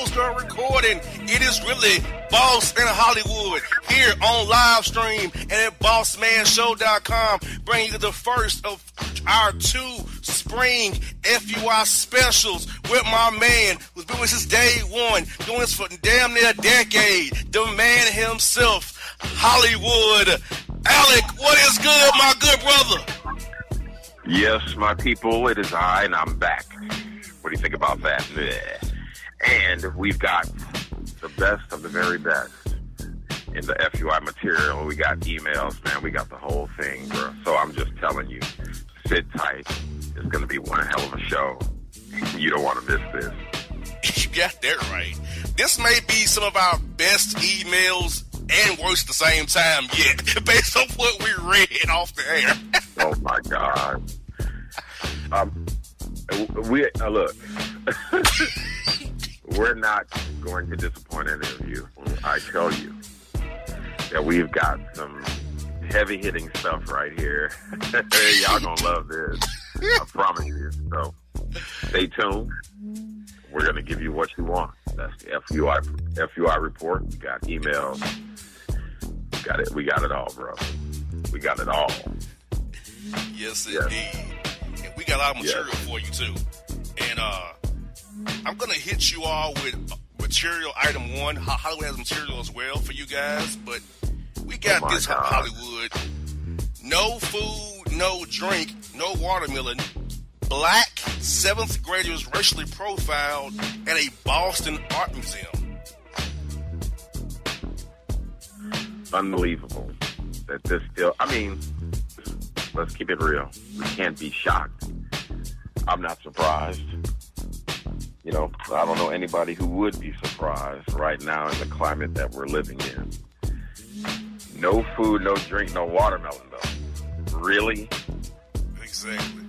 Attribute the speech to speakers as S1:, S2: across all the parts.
S1: start recording. It is really Boss in Hollywood here on live stream and at BossmanShow.com, bringing you the first of our 2 spring FUI specials with my man who's been with us since day one, doing this for damn near a decade, the man himself, Hollywood. Alec, what is good, my good brother?
S2: Yes, my people, it is I, and I'm back. What do you think about that? And we've got the best of the very best in the FUI material. We got emails, man. We got the whole thing, bro. So I'm just telling you, sit tight. It's going to be one hell of a show. You don't want to miss this.
S1: You got that right. This may be some of our best emails and worse at the same time yet, based on what we read off the air.
S2: Oh, my God. Look, we're not going to disappoint any of you. I tell you that we've got some heavy-hitting stuff right here. Y'all gonna love this. I promise you. So stay tuned. We're gonna give you what you want. That's the FUI report. We got emails. We got it. We got it all, bro. We got it all.
S1: Yes, indeed. And we got a lot of material for you too. And I'm gonna hit you all with material item 1. Hollywood has material as well for you guys, but we got this Hollywood. No food, no drink, no watermelon. Black 7th graders racially profiled at a Boston art museum.
S2: Unbelievable that this still, I mean, let's keep it real. We can't be shocked. I'm not surprised. You know, I don't know anybody who would be surprised right now in the climate that we're living in. No food, no drink, no watermelon, though. Really?
S1: Exactly.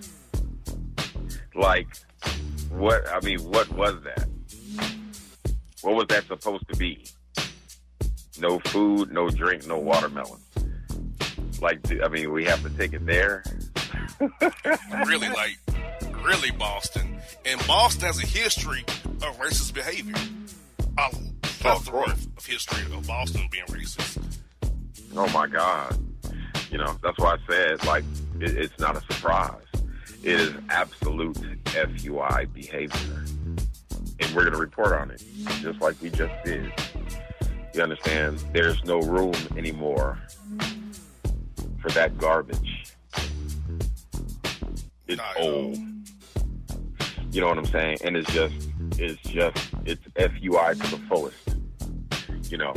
S2: Like, what was that? What was that supposed to be? No food, no drink, no watermelon. Like, we have to take it there?
S1: Really Boston. And Boston has a history of racist behavior. A plethora of history of Boston being racist.
S2: Oh, my God. You know, that's why I said, like, it's not a surprise. It is absolute FUI behavior. And we're going to report on it, just like we just did. You understand? There's no room anymore for that garbage. It's old. You know what I'm saying? And it's FUI to the fullest. You know.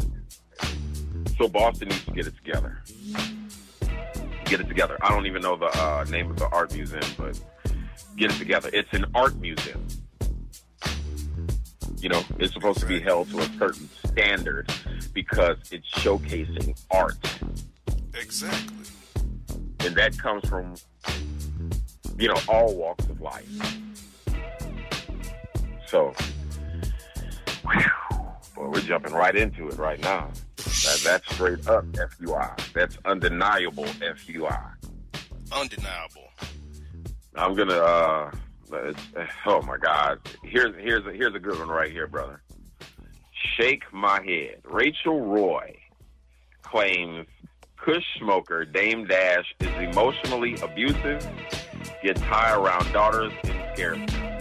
S2: So Boston needs to get it together. I don't even know the name of the art museum, but get it together. It's an art museum. You know, it's supposed to be held to a certain standard because it's showcasing art.
S1: Exactly.
S2: And that comes from, you know, all walks of life. So, boy, we're jumping right into it right now. That's straight up FUI. That's undeniable FUI.
S1: Undeniable.
S2: I'm gonna. Oh my God. Here's a good one right here, brother. Shake my head. Rachel Roy claims Kush smoker Dame Dash is emotionally abusive, gets high around daughters, and scares them.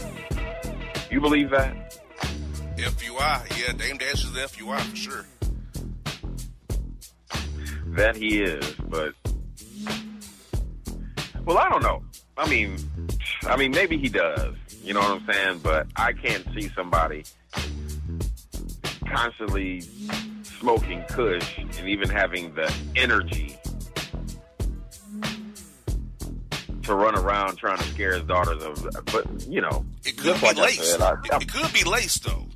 S2: You believe that?
S1: FUI. Yeah, Dame Dash is FUI for sure.
S2: That he is, but well, I don't know. I mean, maybe he does. You know what I'm saying? But I can't see somebody constantly smoking Kush and even having the energy to run around trying to scare his daughters. But you know,
S1: it could be laced. It could be laced, though.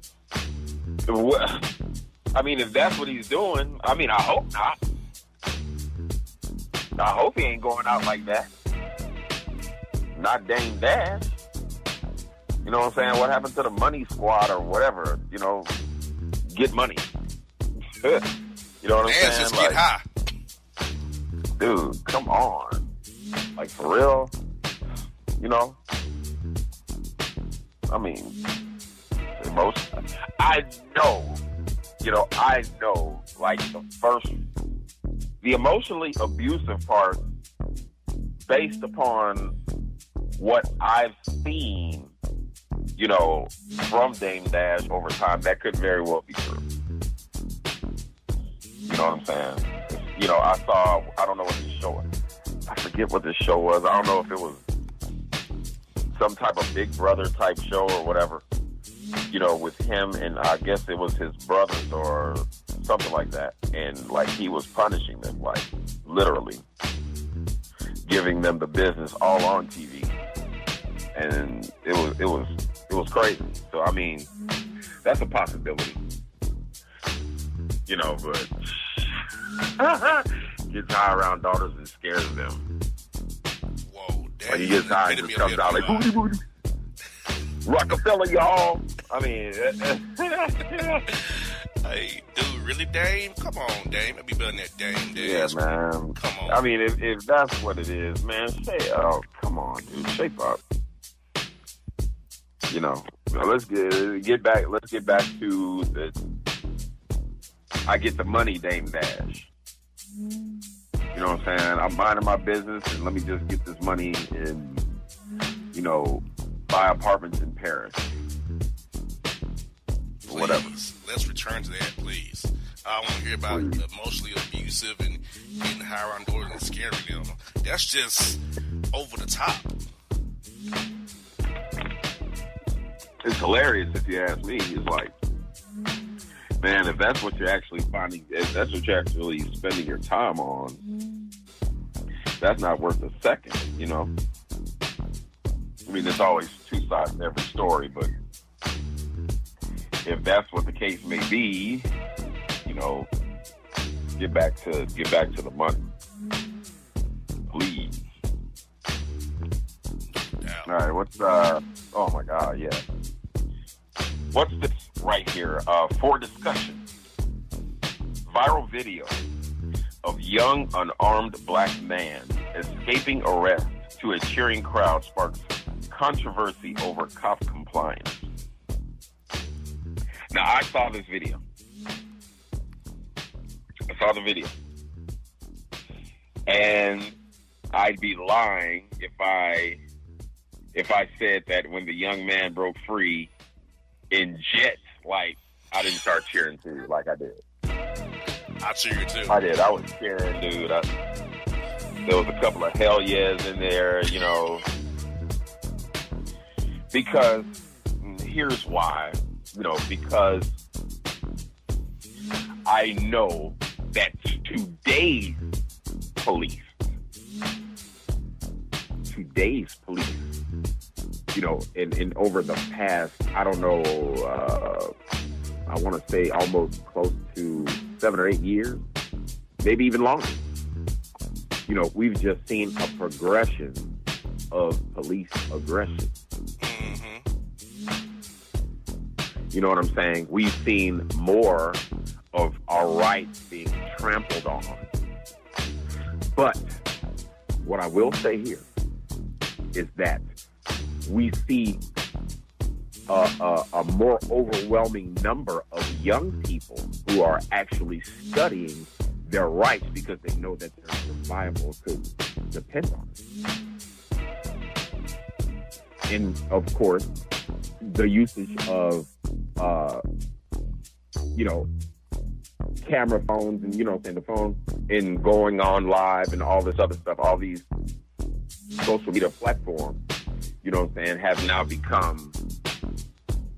S2: Well, I mean, if that's what he's doing, I mean, I hope not. I hope he ain't going out like that. Not Dame Dash. You know what I'm saying? What happened to the money squad or whatever? You know, get money. You know what I'm saying?
S1: Just get high.
S2: Dude, come on. Like, for real? You know? I mean, I know, like the emotionally abusive part, based upon what I've seen, from Dame Dash over time, that could very well be true. You know what I'm saying? I don't know what this show was. I forget what this show was. I don't know if it was some type of Big Brother type show or whatever, with him, and I guess it was his brothers or something like that. And like he was punishing them, like literally giving them the business all on TV. And it was crazy. So I mean, that's a possibility. But gets high around daughters and scares them.
S1: Whoa,
S2: when he gets high, and just comes out like booty booty. Rockefeller, y'all. I mean,
S1: hey, dude, really, Dame? Come on, Dame. I'll be building that Dame.
S2: Yeah, man.
S1: Come on.
S2: I mean, if that's what it is, man, come on, dude, shape up. Let's get back. Let's get back to the. I get the money, Dame Dash. You know what I'm saying? I'm minding my business, and let me just get this money and, buy apartments in Paris.
S1: Please,
S2: whatever.
S1: Let's return to that, please. I want to hear about emotionally abusive and getting high around doors and scaring them. That's just over the top.
S2: It's hilarious if you ask me. It's like, man, if that's what you're actually finding, if that's what you're actually spending your time on, that's not worth a second, I mean, there's always two sides to every story, but if that's what the case may be, get back to the money, please. All right, what's oh my God, yeah. What's this right here? For discussion, viral video of young unarmed black man escaping arrest to a cheering crowd sparks controversy over cop compliance. Now, I saw this video. I saw the video. And I'd be lying if I said that when the young man broke free in jets, like, I didn't start cheering too, like I did.
S1: I cheered too.
S2: I did. I was cheering, dude. There was a couple of hell yes in there, because here's why, because I know that today's police, in over the past, I don't know, I want to say almost close to 7 or 8 years, maybe even longer. We've just seen a progression of police aggression.
S1: Mm-hmm.
S2: You know what I'm saying? We've seen more of our rights being trampled on. But what I will say here is that we see a more overwhelming number of young people who are actually studying their rights because they know that their survival could depend on it. And, of course, the usage of, camera phones and, the phone and going on live and all this other stuff, all these social media platforms, have now become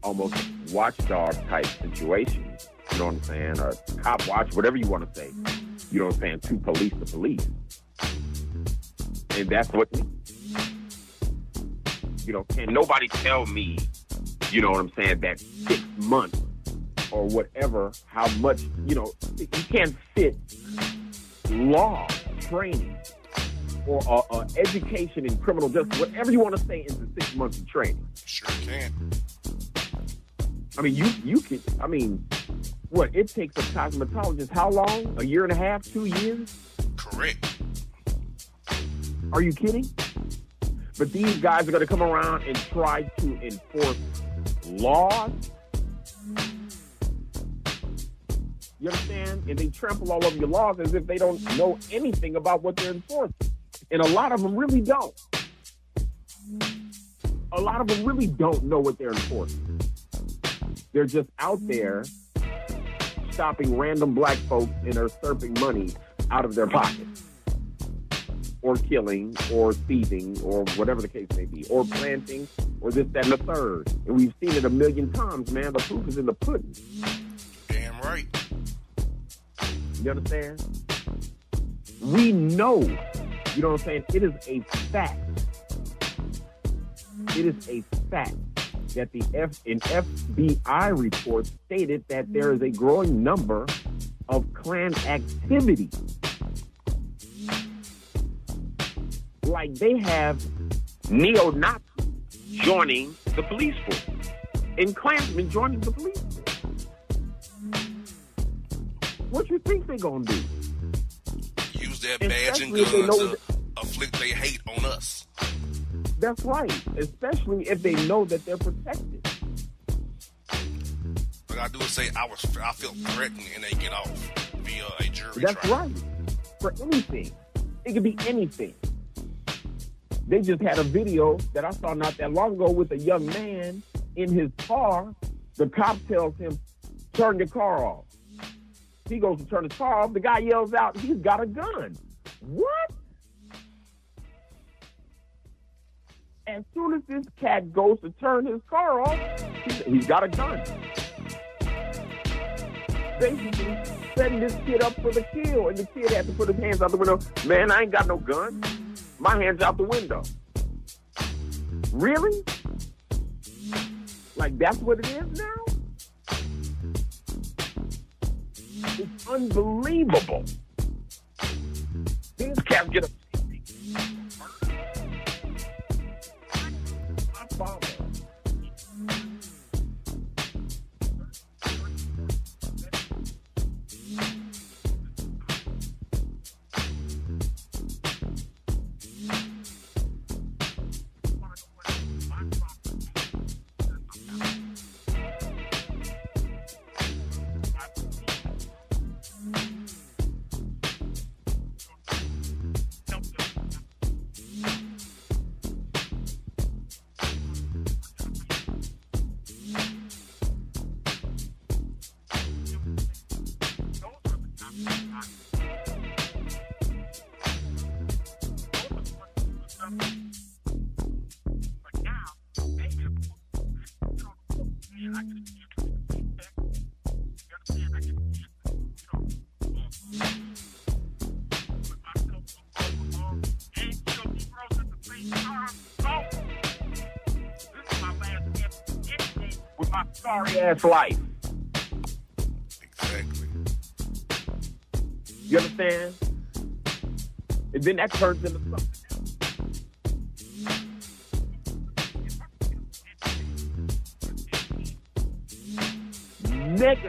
S2: almost watchdog type situations, or cop watch, whatever you want to say, to police the police. And that's what, can nobody tell me, that 6 months or whatever, how much, you can't fit law training or education in criminal justice, whatever you want to say, into 6 months of training.
S1: Sure can.
S2: I mean, you can, what, it takes a cosmetologist how long? 1.5 years, 2 years?
S1: Correct.
S2: Are you kidding? But these guys are going to come around and try to enforce laws
S3: You understand? And they trample all over your laws as if they don't know anything about what they're enforcing. And a lot of them really don't. A lot of them really don't know what they're enforcing. They're just out there stopping random black folks and are surfing money out of their pockets. Or killing, or thieving, or whatever the case may be. Or planting, or this, that, and the third. And we've seen it a million times, man. The proof is in the pudding.
S1: Damn right.
S3: You understand? We know, you know what I'm saying? It is a fact. It is a fact that an FBI report stated that there is a growing number of Klan activity. Like they have neo-Nazis joining the police force and Klansmen joining the police force. What you think they're going to do?
S1: Use that badge and guns to afflict their hate on us.
S3: That's right. Especially if they know that they're protected.
S1: What I do is say I feel threatened and they get off via a jury trial.
S3: That's right. For anything. It could be anything. They just had a video that I saw not that long ago with a young man in his car. The cop tells him, turn your car off. He goes to turn his car off. The guy yells out, he's got a gun. What? As soon as this cat goes to turn his car off, he's got a gun. Basically, setting this kid up for the kill. And the kid had to put his hands out the window. Man, I ain't got no gun. My hand's out the window. Really? Like that's what it is now? It's unbelievable. These cats get a... My father. With my sorry ass life.
S1: Exactly.
S3: You understand? And then that turns into something else. Mega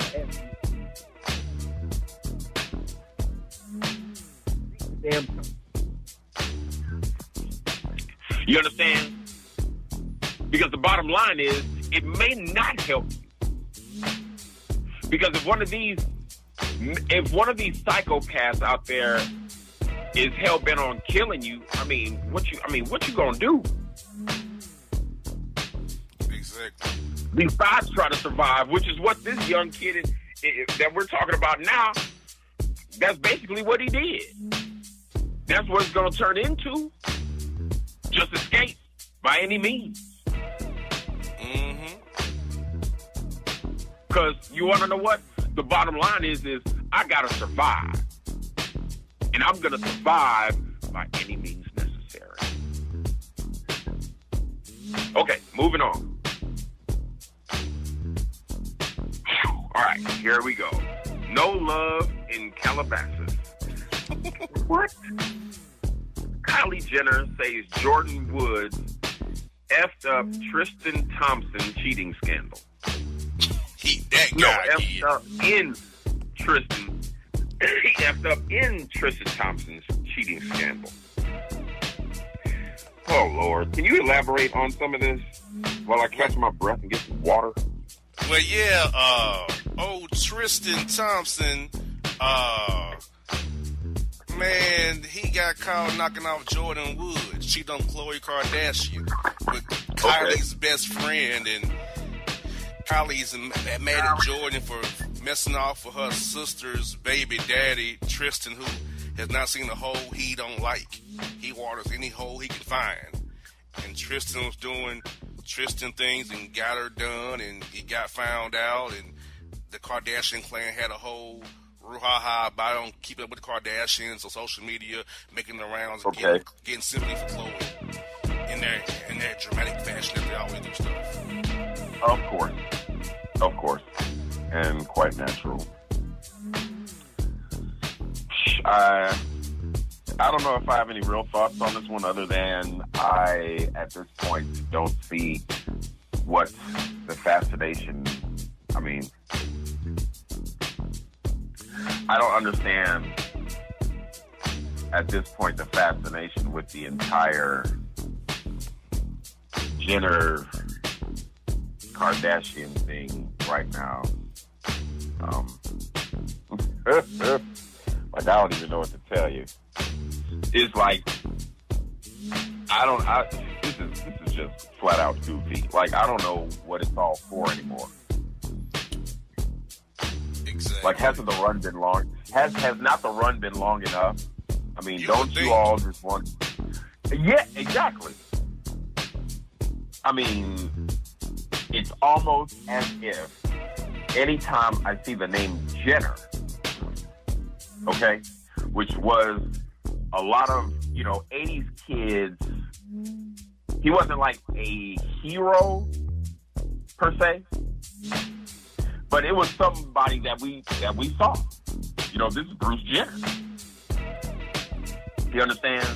S3: damn. You understand? Because the bottom line is, it may not help you. Because if one of these psychopaths out there is hell bent on killing you, what you gonna do?
S1: Exactly.
S3: Besides try to survive, which is what this young kid that we're talking about now, that's basically what he did. That's what it's gonna turn into. Just escape by any means. Because you want to know what? The bottom line is I got to survive. And I'm going to survive by any means necessary. Okay, moving on. All right, here we go. No love in Calabasas. What? Kylie Jenner says Jordan Woods effed up Tristan Thompson cheating scandal.
S1: He effed
S3: up in Tristan. He effed up in Tristan Thompson's cheating scandal. Oh Lord, can you elaborate on some of this while I catch my breath and get some water?
S1: Well, yeah. Tristan Thompson, man, he got caught knocking off Jordan Woods, cheating on Khloe Kardashian with Kylie's best friend, and Kylie's mad at Jordan for messing off with her sister's baby daddy, Tristan, who has not seen a hole he don't like. He waters any hole he can find. And Tristan was doing Tristan things and got her done, and he got found out, and the Kardashian clan had a whole brouhaha about it on Keeping Up with the Kardashians on social media, making the rounds, and getting sympathy for Khloe in their dramatic fashion that they always do stuff.
S2: Of course, and quite natural. I don't know if I have any real thoughts on this one, other than I, at this point, don't see what the fascination. I mean, I don't understand at this point the fascination with the entire Jenner Kardashian thing right now. Like, I don't even know what to tell you. It's like, this is just flat out goofy. Like, I don't know what it's all for anymore.
S1: Exactly.
S2: Like, hasn't the run been long? Has not the run been long enough? I mean, don't you
S1: think.
S2: all just want? Yeah, exactly. I mean, it's almost as if anytime I see the name Jenner, okay, which was a lot of, 80s kids, he wasn't like a hero per se, but it was somebody that we saw. This is Bruce Jenner. You understand?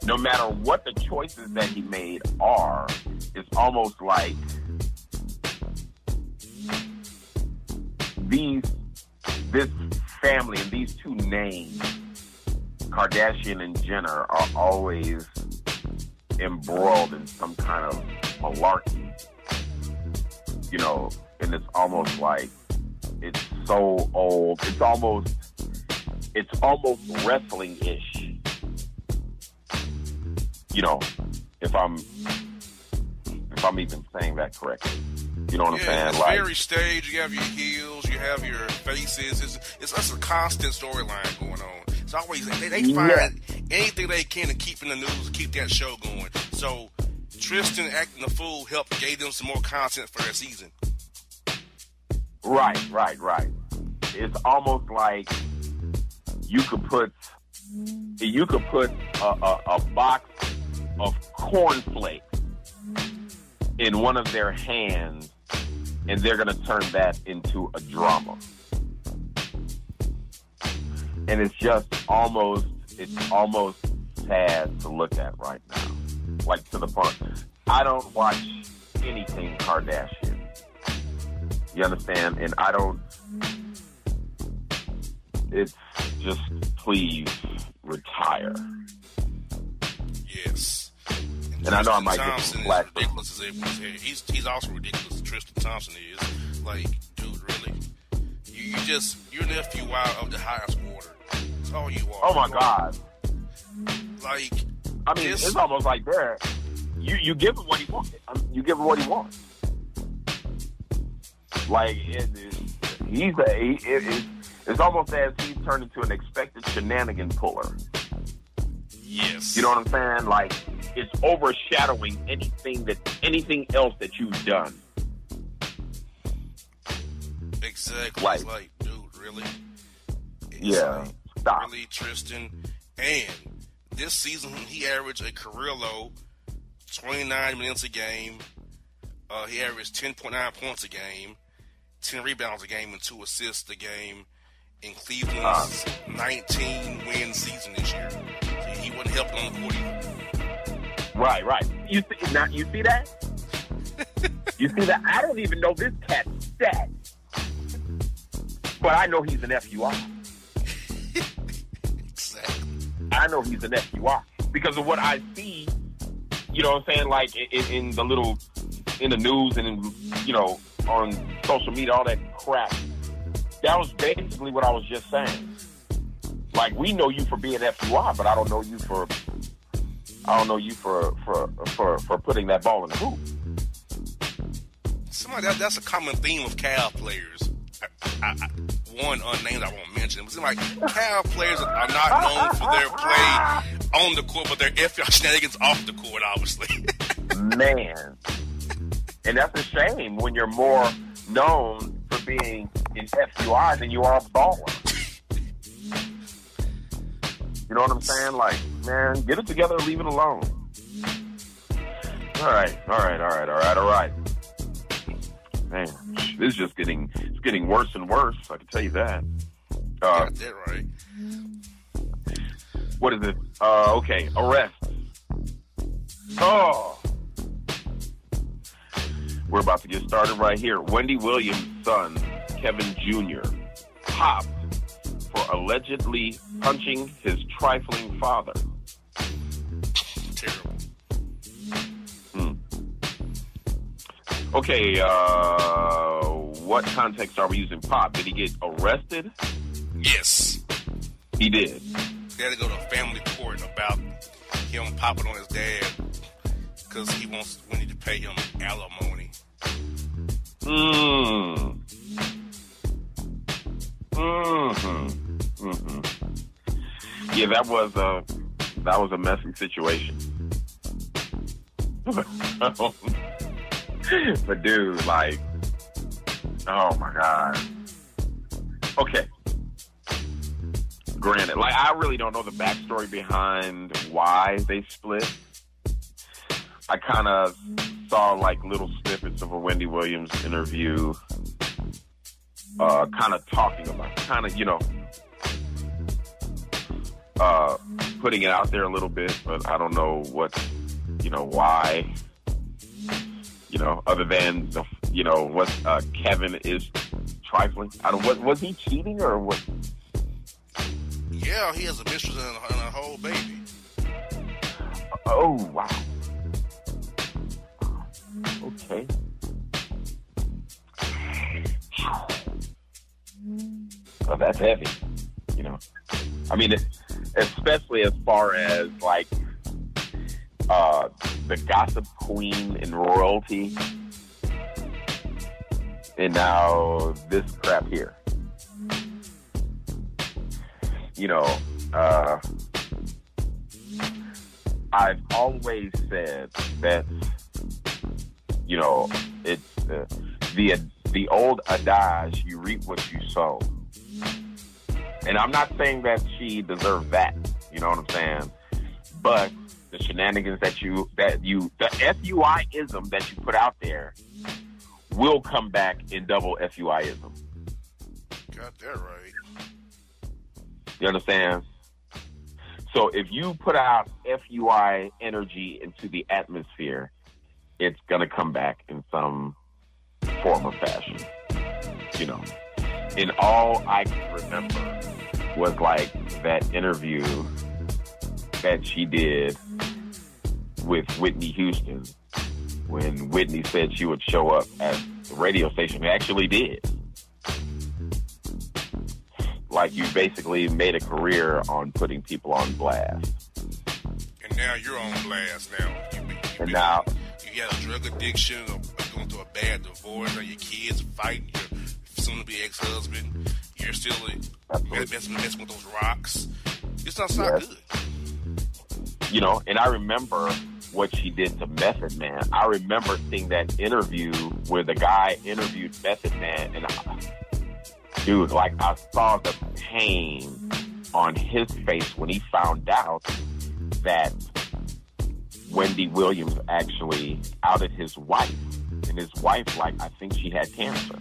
S2: No matter what the choices that he made are, it's almost like this family and these two names, Kardashian and Jenner, are always embroiled in some kind of malarkey. And it's almost like it's so old. It's almost wrestling-ish. If I'm even saying that correctly. You know what I'm saying?
S1: It's
S2: like,
S1: very staged. You have your heels, you have your faces. It's a constant storyline going on. It's always they find anything they can to keep in the news, keep that show going. So Tristan acting the fool gave them some more content for their season.
S2: Right. It's almost like you could put a box of cornflakes in one of their hands, and they're going to turn that into a drama. And it's almost sad to look at right now. Like, to the point, I don't watch anything Kardashian. You understand? And I don't. It's just, please retire.
S1: Yes.
S2: And I know I might get some flack.
S1: Ridiculous as everyone's here. He's also ridiculous. Tristan Thompson is. Like, dude, really? You're an FUI of the highest order. That's all you are.
S2: Oh my God.
S1: Like,
S2: I mean, it's almost like there. You give him what he wants. You give him what he wants. Like, it's almost as he's turned into an expected shenanigan puller.
S1: Yes.
S2: You know what I'm saying? Like, it's overshadowing anything else that you've done.
S1: Exactly.
S2: Like,
S1: it's like, dude, really?
S2: Stop.
S1: Really, Tristan? And this season, he averaged a career low 29 minutes a game. He averaged 10.9 points a game, 10 rebounds a game, and 2 assists a game in Cleveland's 19-win season this year. So he wasn't helping on the court either.
S2: Right. You see that? You see that? I don't even know this cat's stats, but I know he's an FUI.
S1: Exactly.
S2: I know he's an FUI because of what I see. You know what I'm saying? Like in the news and on social media, all that crap That was basically what I was just saying. Like, we know you for being FUI, but I don't know you for putting that ball in the hoop.
S1: That's a common theme of Cal players. One unnamed I won't mention. It seems like Cal players are not known for their play on the court, but their FUI shenanigans off the court, obviously.
S2: Man. And that's a shame when you're more known for being in FUI than you are a baller. You know what I'm saying? Like, man, get it together and leave it alone. All right. Man, this is just getting worse and worse. I can tell you that.
S1: Got that right.
S2: What is it? Okay, arrest. Oh, we're about to get started right here. Wendy Williams' son, Kevin Jr., popped for allegedly punching his trifling father.
S1: Terrible.
S2: Okay, what context are we using? Pop, did he get arrested?
S1: Yes.
S2: He did.
S1: They had to go to a family court about him popping on his dad because he wants Wendy to pay him alimony.
S2: Yeah, that was a messy situation. But dude, like, oh my God. Okay. Granted, like, I really don't know the backstory behind why they split. I kind of saw like little snippets of a Wendy Williams interview, kind of talking about, putting it out there a little bit, but I don't know what, why. Other than what Kevin is trifling. I don't. What was he cheating or what?
S1: Yeah, he has a mistress and a whole baby.
S2: Oh wow. Okay. Well, that's heavy. I mean, especially as far as like the gossip queen in royalty, and now this crap here. I've always said that, it's the old adage, you reap what you sow. And I'm not saying that she deserved that, you know what I'm saying? But the shenanigans the FUI-ism that you put out there will come back in double FUI-ism.
S1: Got that right.
S2: You understand? So if you put out FUI energy into the atmosphere, it's going to come back in some form or fashion. And all I can remember was like that interview that she did with Whitney Houston when Whitney said she would show up at the radio station. It actually did. Like, you basically made a career on putting people on blast.
S1: And now you're on blast now.
S2: Now
S1: you got a drug addiction, or going through a bad divorce, or your kids fighting your soon-to-be ex-husband. You're still messing with those rocks. It's not good.
S2: And I remember what she did to Method Man. I remember seeing that interview where the guy interviewed Method Man, and dude, like, I saw the pain on his face when he found out that Wendy Williams actually outed his wife. And his wife, like, I think she had cancer.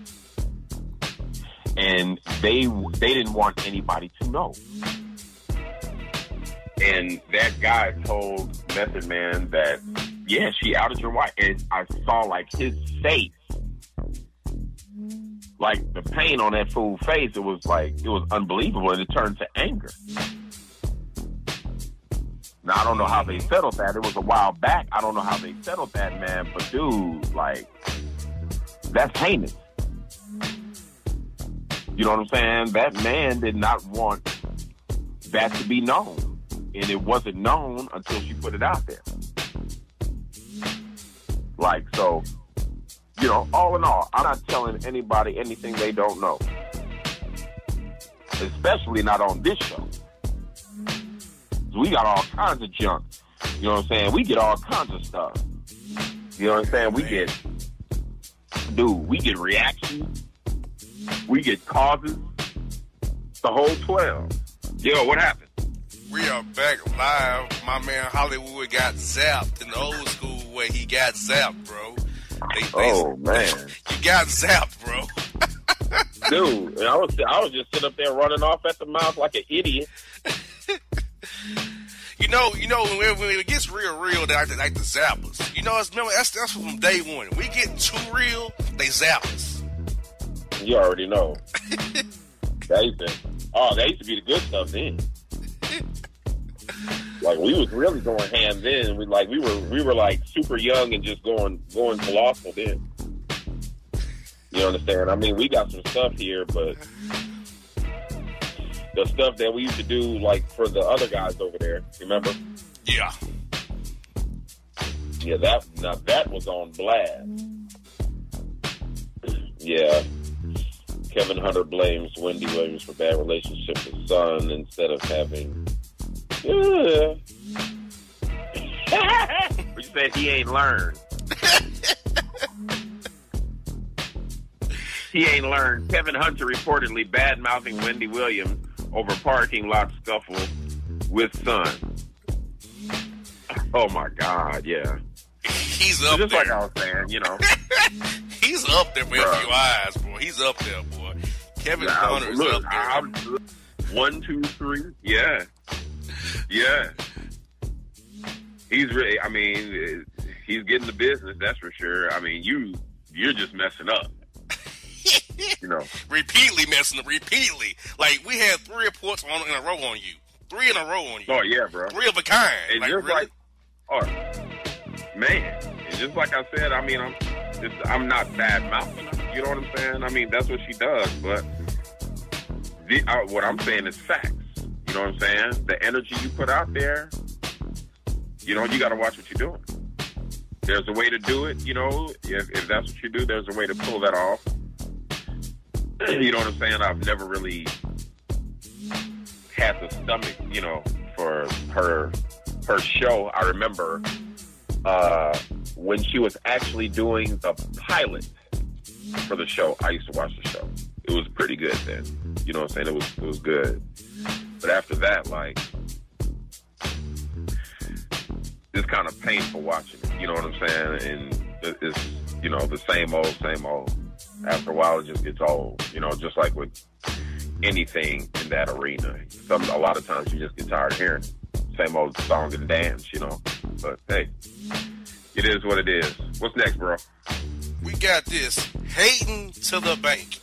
S2: And they didn't want anybody to know. And that guy told Method Man that, yeah, she outed your wife. And I saw, like, his face. Like, the pain on that fool's face, it was unbelievable, and it turned to anger. Now, I don't know how they settled that. It was a while back. I don't know how they settled that, man. But, dude, like, that's heinous. You know what I'm saying? That man did not want that to be known. And it wasn't known until she put it out there. Like, so, you know, all in all, I'm not telling anybody anything they don't know. Especially not on this show. We got all kinds of junk. You know what I'm saying? We get all kinds of stuff. You know what I'm saying? We get reactions. We get causes. The whole 12. Yo, what happened?
S1: We are back live. My man Hollywood got zapped in the old school way. He got zapped, bro.
S2: Oh, man.
S1: You got zapped, bro.
S2: Dude, I was just sitting up there running off at the mouth like an idiot.
S1: You know, when it gets real, they like the zappers. You know, remember, that's from day one. We get too real, they zap us.
S2: You already know. That used to be the good stuff then. Like, we was really going ham then. We were like super young and just going colossal then. You understand? I mean, we got some stuff here, but the stuff that we used to do, like, for the other guys over there, remember?
S1: Yeah.
S2: Yeah, that was on blast. Yeah. Kevin Hunter blames Wendy Williams for bad relationship with son instead of having... Yeah. You said he ain't learned. He ain't learned. Kevin Hunter reportedly bad-mouthing Wendy Williams over parking lot scuffle with son. Oh, my God, yeah.
S1: He's up
S2: just
S1: there.
S2: Like I was saying, you know.
S1: He's up there for FUIs, boy. He's up there, boy. Kevin Hunter's up there.
S2: 1, 2, 3. Yeah. Yeah. He's really, I mean, he's getting the business, that's for sure. I mean, you're just messing up. You know.
S1: Repeatedly messing up, repeatedly. Like, we had 3 reports in a row on you. 3 in a row on you.
S2: Oh, yeah, bro.
S1: 3 of a kind.
S2: And
S1: like,
S2: just
S1: really?
S2: Man, and just like I said, I mean, I'm not bad-mouthing her. You know what I'm saying? I mean, that's what she does, but what I'm saying is facts. You know what I'm saying? The energy you put out there, you know, you got to watch what you're doing. There's a way to do it, you know. If that's what you do, there's a way to pull that off. You know what I'm saying? I've never really had the stomach, you know, for her show. I remember when she was actually doing the pilot for the show. I used to watch the show. It was pretty good then. You know what I'm saying? It was good. But after that, like, it's kind of painful watching it. You know what I'm saying? And it's, you know, the same old. After a while, it just gets old. You know, just like with anything in that arena. A lot of times you just get tired of hearing it. Same old song and dance, you know. But, hey, it is what it is. What's next, bro?
S1: We got this. Hating to the bank.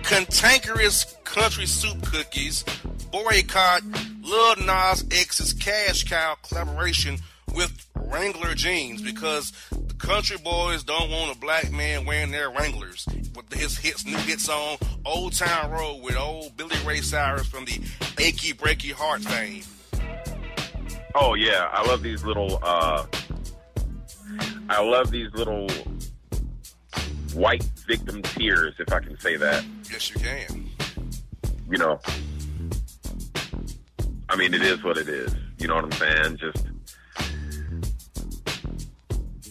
S1: Cantankerous country soup cookies boycott Lil Nas X's Cash Cow collaboration with Wrangler jeans because the country boys don't want a black man wearing their Wranglers. With his new hit song, Old Town Road, with old Billy Ray Cyrus from the Achy Breaky Heart fame.
S2: Oh yeah, I love these little white victim tears, if I can say that.
S1: Yes, you can.
S2: You know, I mean, it is what it is. You know what I'm saying? Just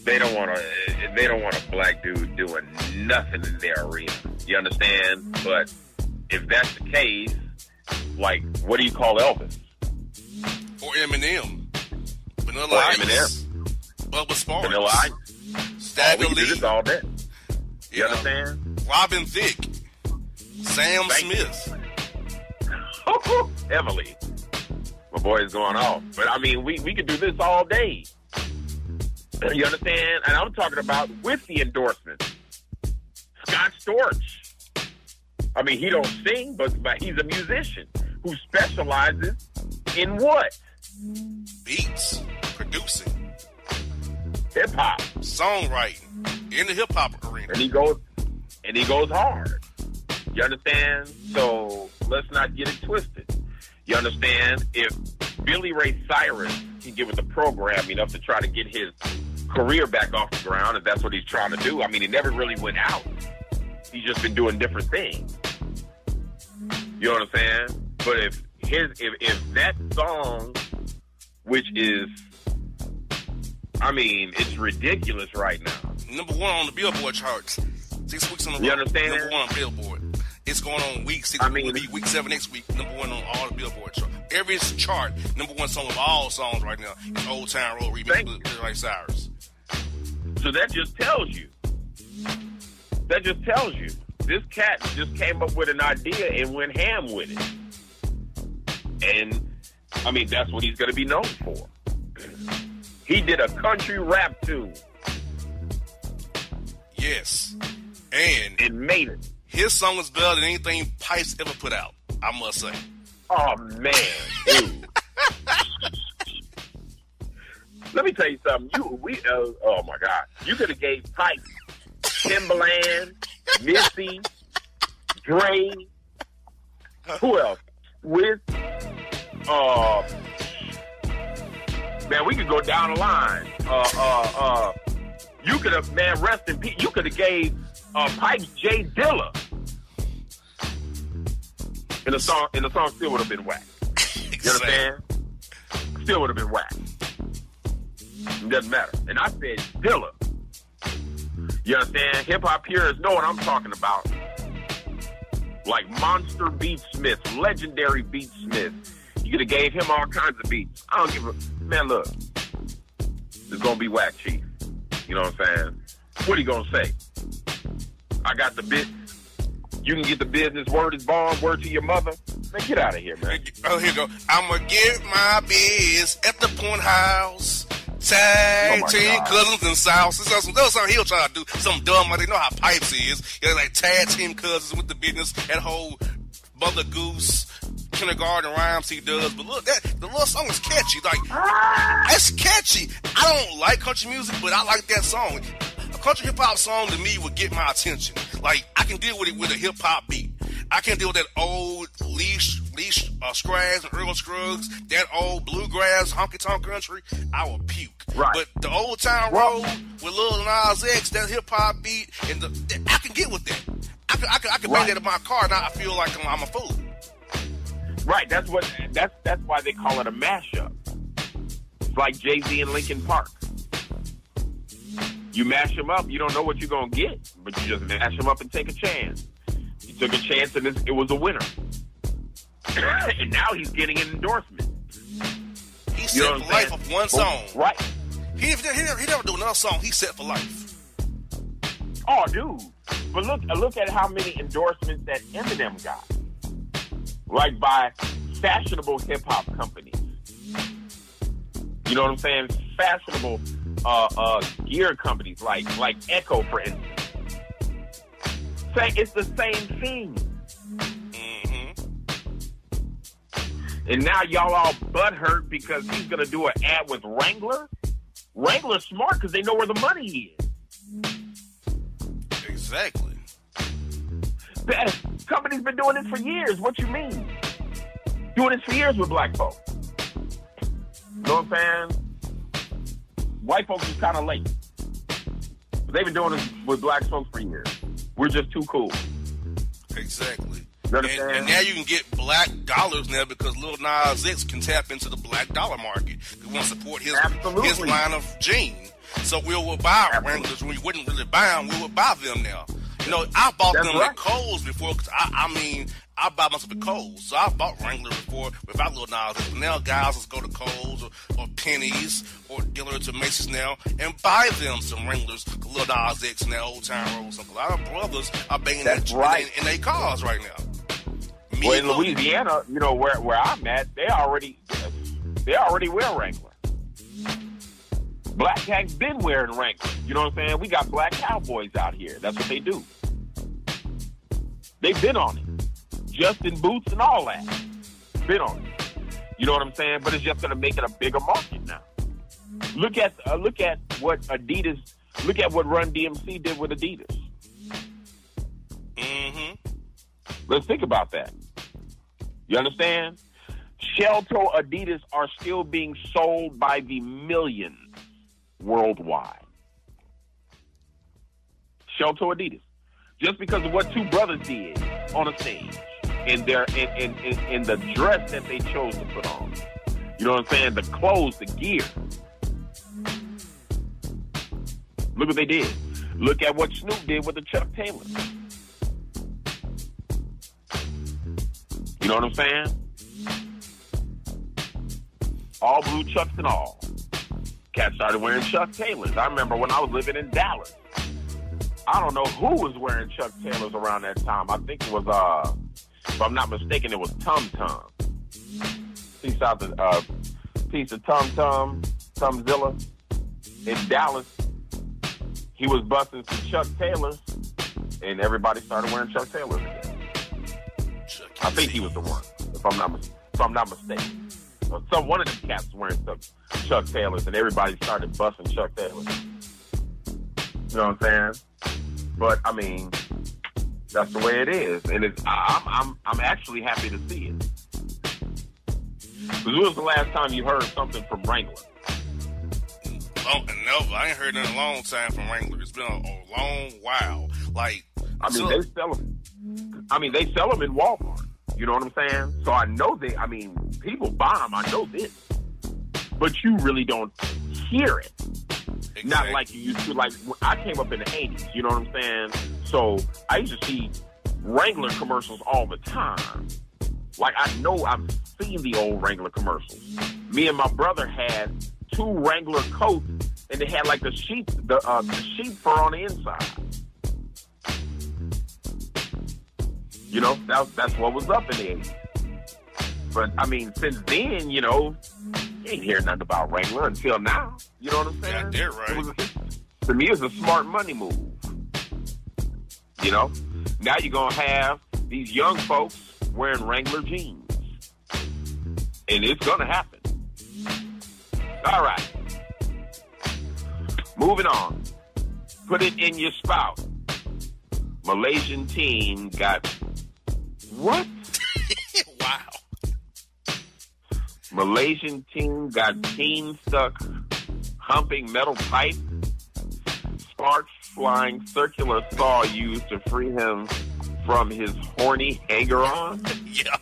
S2: they don't want a black dude doing nothing in their arena. You understand? But if that's the case, like, what do you call Elvis?
S1: Or Eminem. Vanilla
S2: or
S1: Ice.
S2: Eminem.
S1: Bubba Sparks.
S2: Vanilla Ice.
S1: Stagger
S2: we can do
S1: Lee.
S2: this all day. You
S1: Yeah.
S2: understand?
S1: Robin Thicke. Sam Smith.
S2: Heavily. My boy is going off. But, I mean, we could do this all day. You understand? And I'm talking about with the endorsement. Scott Storch. I mean, he don't sing, but he's a musician who specializes in what?
S1: Beats. Producing.
S2: Hip-hop.
S1: Songwriting. In the hip-hop arena.
S2: And he goes hard. You understand? So let's not get it twisted. You understand? If Billy Ray Cyrus can get with the program enough to try to get his career back off the ground, if that's what he's trying to do. I mean, he never really went out. He's just been doing different things. You know what I'm saying? But if that song, which is, I mean, it's ridiculous right now.
S1: Number 1 on the Billboard charts. 6 weeks in a row.
S2: You understand?
S1: Number 1 on Billboard. It's going on week 6. I mean, will be week 7 next week. Number 1 on all the Billboard charts. Every chart, number 1 song of all songs right now is Old Town Road remix with Billy Ray Cyrus.
S2: So that just tells you. This cat just came up with an idea and went ham with it. And, I mean, that's what he's going to be known for. He did a country rap tune.
S1: Yes. And
S2: it made it.
S1: His song is better than anything Pipe's ever put out, I must say.
S2: Oh, man. Dude. Let me tell you something. Oh, my God. You could have gave Pipe, Timbaland, Missy, Dre, who else? With, man, we could go down the line. You could have, man, rest in peace. You could have gave Pipe J Dilla. And the song still would have been whack. You understand? Still would have been whack. It doesn't matter. And I said Dilla. You understand? Hip-hop purists know what I'm talking about. Like monster beatsmith, legendary beatsmith. You could have gave him all kinds of beats. I don't give a... Man, look. It's going to be whack, Chief. You know what I'm saying? What are you going to say? I got the bit. You can get the business. Word is bond. Word to your mother. Man, get out of here, man.
S1: Oh, here you go. I'm going to get my biz at the Point House. Tag team cousins and South. That's something he'll try to do. Something dumb. Like they know how Pipes is. You know, like tag team cousins with the business. That whole Mother Goose kindergarten rhymes he does. But look, the little song is catchy. Like, that's catchy. I don't like country music, but I like that song. A country hip-hop song to me would get my attention. Like, I can deal with it with a hip-hop beat. I can't deal with that old Leash Scruggs and Earl Scruggs, that old bluegrass honky-tonk country. I will puke.
S2: Right.
S1: But the Old Town Road with Lil Nas X, that hip-hop beat, and I can get with that. I can bring that in my car, and I feel like I'm a fool.
S2: Right. That's why they call it a mashup. It's like Jay-Z and Linkin Park. You mash them up, you don't know what you're going to get, but you just mash them up and take a chance. He took a chance, and it was a winner. And now he's getting an endorsement.
S1: He set for life of one song.
S2: Right.
S1: He never do another song. He set for life.
S2: Oh, dude. But look at how many endorsements that Eminem got. Like by fashionable hip-hop companies. You know what I'm saying? Fashionable gear companies like Echo, for instance. It's the same thing. And now y'all all butthurt because he's going to do an ad with Wrangler? Wrangler's smart because they know where the money is.
S1: Exactly.
S2: The company's been doing this for years. What you mean? Doing this for years with black folks. You know what I'm saying? White folks is kind of late. But they've been doing this with black folks for years. We're just too cool.
S1: Exactly. And now you can get black dollars now because Lil Nas X can tap into the black dollar market. We want to support his line of jean. So we'll buy Wranglers when we wouldn't really buy them. We would buy them now. You know, I bought them at Kohl's before. Cause I buy myself at Kohl's. So I bought Wrangler before without Lil Nas X. But now guys just go to Kohl's or Penny's or Dillard to Macy's now and buy them some Wranglers. Lil Nas X and that Old Town Road. A lot of brothers are banging in their cars right now.
S2: Well, in Louisiana, you know, where I'm at, they already wear Wrangler. Black cats been wearing Wrangler. You know what I'm saying? We got black cowboys out here. That's what they do. They've been on it. Justin Boots and all that. Been on it. You know what I'm saying? But it's just going to make it a bigger market now. Look at what Adidas. Look at what Run DMC did with Adidas.
S4: Let's think about that. You understand? Shell-toe Adidas are still being sold by the millions worldwide. Shell-toe Adidas. Just because of what two brothers did on a stage in the dress that they chose to put on. You know what I'm saying? The clothes, the gear. Look what they did. Look at what Snoop did with the Chuck Taylor. You know what I'm saying? All blue Chucks and all. Cats started wearing Chuck Taylors. I remember when I was living in Dallas. I don't know who was wearing Chuck Taylors around that time. I think it was, if I'm not mistaken, it was Tum Tum. Peace out to, piece of Tum Tum, Tumzilla in Dallas. He was busting some Chuck Taylors, and everybody started wearing Chuck Taylors again. I think he was the one, if I'm not mistaken. One of them cats was wearing some Chuck Taylors, and everybody started busting Chuck Taylors. You know what I'm saying? But I mean, that's the way it is, and I'm actually happy to see it. When was the last time you heard something from Wrangler?
S1: No, I ain't heard in a long time from Wrangler. It's been a long while. Like,
S4: I mean, they sell them. I mean, they sell them in Walmart. You know what I'm saying? So I know people buy them. I know this, but you really don't hear it. Exactly. Not like you used to. Like, I came up in the 80s, you know what I'm saying? So I used to see Wrangler commercials all the time. Like, I know I've seen the old Wrangler commercials. Me and my brother had 2 Wrangler coats, and they had like the sheep fur on the inside. You know, that's what was up in the 80s. But I mean, since then, you know, you ain't hear nothing about Wrangler until now. You know what I'm saying?
S1: Yeah, right.
S4: To me, it's a smart money move. You know? Now you're going to have these young folks wearing Wrangler jeans. And it's going to happen. All right. Moving on. Put it in your spout. Malaysian teen got... What?
S1: Wow.
S4: Malaysian teen got teen stuck humping metal pipe. Sparks flying circular saw used to free him from his horny hanger-on.
S1: Yeah.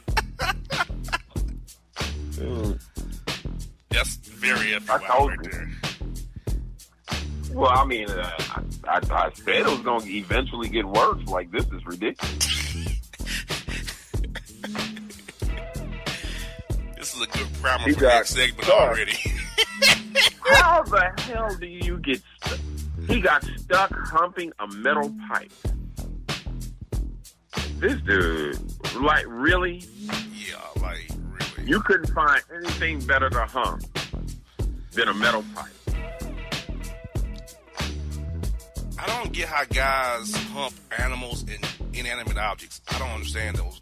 S1: That's very FUI right there.
S4: Well, I mean, I said it was going to eventually get worse. Like, this is ridiculous.
S1: This is a good primer for that segment already.
S4: How the hell do you get stuck? He got stuck humping a metal pipe. This dude, like, really?
S1: Yeah, like, really.
S4: You couldn't find anything better to hump than a metal pipe.
S1: I don't get how guys hump animals and inanimate objects. I don't understand those.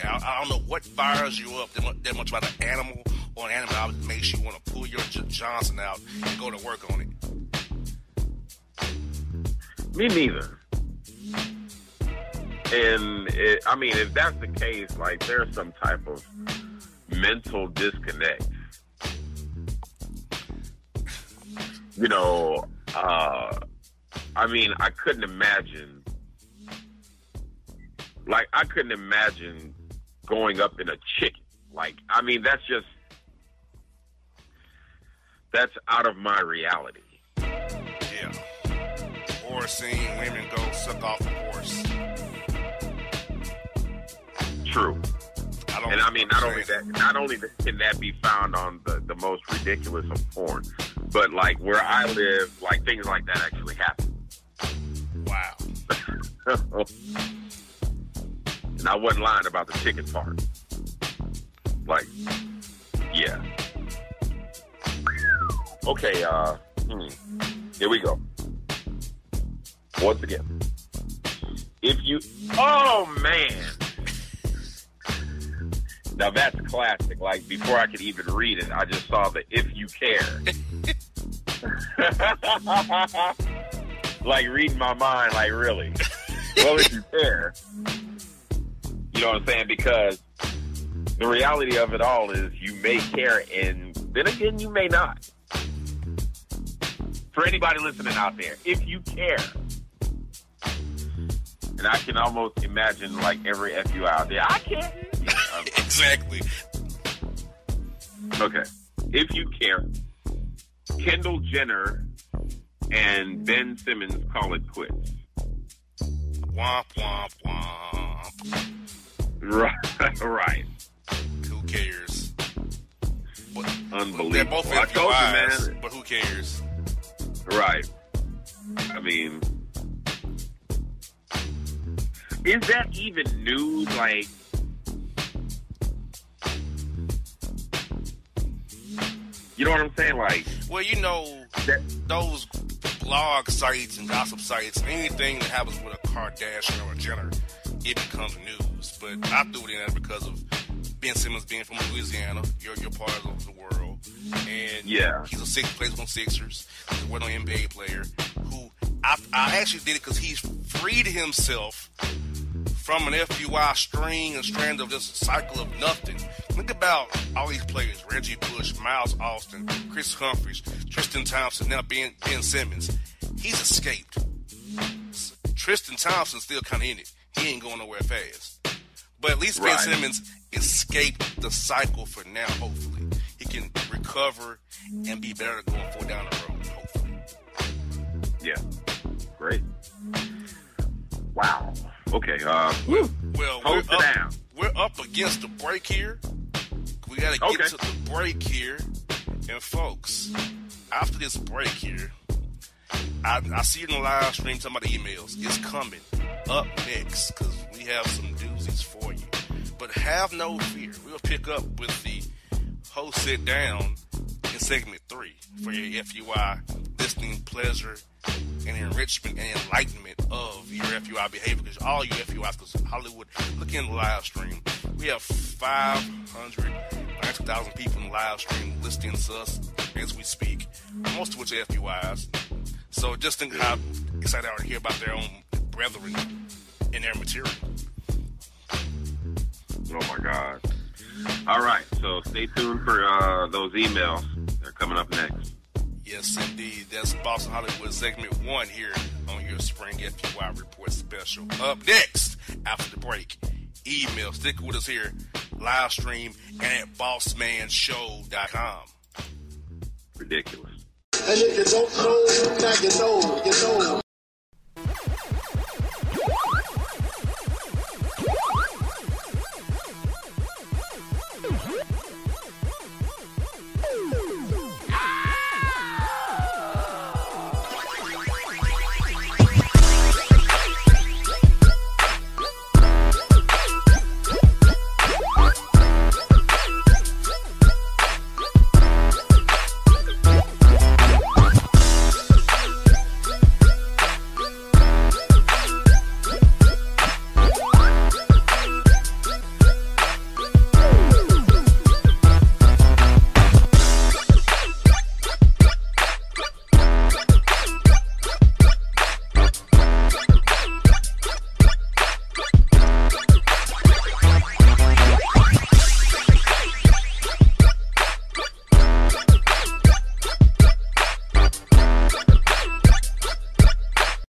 S1: I don't know what fires you up that much about an animal or an animate object that makes you want to pull your Johnson out and go to work on it.
S4: Me neither. And I mean, if that's the case, like, there's some type of mental disconnect. You know, I mean, I couldn't imagine going up in a chicken. Like, I mean, that's out of my reality.
S1: Yeah. Or seeing women go suck off a horse.
S4: True. And I mean, not only can that be found on the most ridiculous of porn, but like where I live, like things like that actually happen.
S1: Wow.
S4: And I wasn't lying about the chicken part. Like, yeah. Okay, here we go. Once again. Oh man. Now that's classic. Like, before I could even read it, I just saw the "if you care." Like, reading my mind, like, really? Well, if you care. You know what I'm saying? Because the reality of it all is you may care, and then again, you may not. For anybody listening out there, if you care, and I can almost imagine like every FUI out there, I care.
S1: Exactly.
S4: Okay. If you care, Kendall Jenner and Ben Simmons call it quits.
S1: Womp, womp, womp.
S4: Right.
S1: Who cares? But,
S4: Unbelievable.
S1: They're both
S4: I told you,
S1: FUIs,
S4: man.
S1: but who cares?
S4: Right. I mean, is that even news? Like, you know what I'm saying? Like,
S1: well, you know, those blog sites and gossip sites, anything that happens with a Kardashian or a Jenner, it becomes news. But I threw it in there because of Ben Simmons being from Louisiana. You're part of the world. And
S4: yeah,
S1: he's a Sixers, plays on Sixers. He's a well-known NBA player who I actually did it because he's freed himself from an FUI string and strand of just a cycle of nothing. Think about all these players: Reggie Bush, Miles Austin, Chris Humphries, Tristan Thompson, now Ben Simmons. He's escaped. Tristan Thompson's still kind of in it. He ain't going nowhere fast. But at least Ben Simmons escaped the cycle for now, hopefully. He can recover and be better going forward down the road, hopefully.
S4: Yeah. Great. Wow. Okay.
S1: Well, we're up against the break here. We got to get to the break here. And, folks, after this break here, I see it in the live stream, talking about the emails. It's coming up next because we have some doozies for you. But have no fear. We'll pick up with the host sit down in segment 3 for your FUI listening pleasure and enrichment and enlightenment of your FUI behavior. Because all you FUIs, because Hollywood, look in the live stream. We have 590,000 people in the live stream listening to us as we speak, most of which are FUIs. So just think how excited they are to hear about their own brethren and their material.
S4: Oh, my God. All right, so stay tuned for those emails. They're coming up next.
S1: Yes, indeed. That's Boston Hollywood segment 1 here on your Spring FUI Report special. Up next, after the break, email. Stick with us here, live stream, and at bossmanshow.com.
S4: Ridiculous.
S5: And if you don't know, now you know, you know.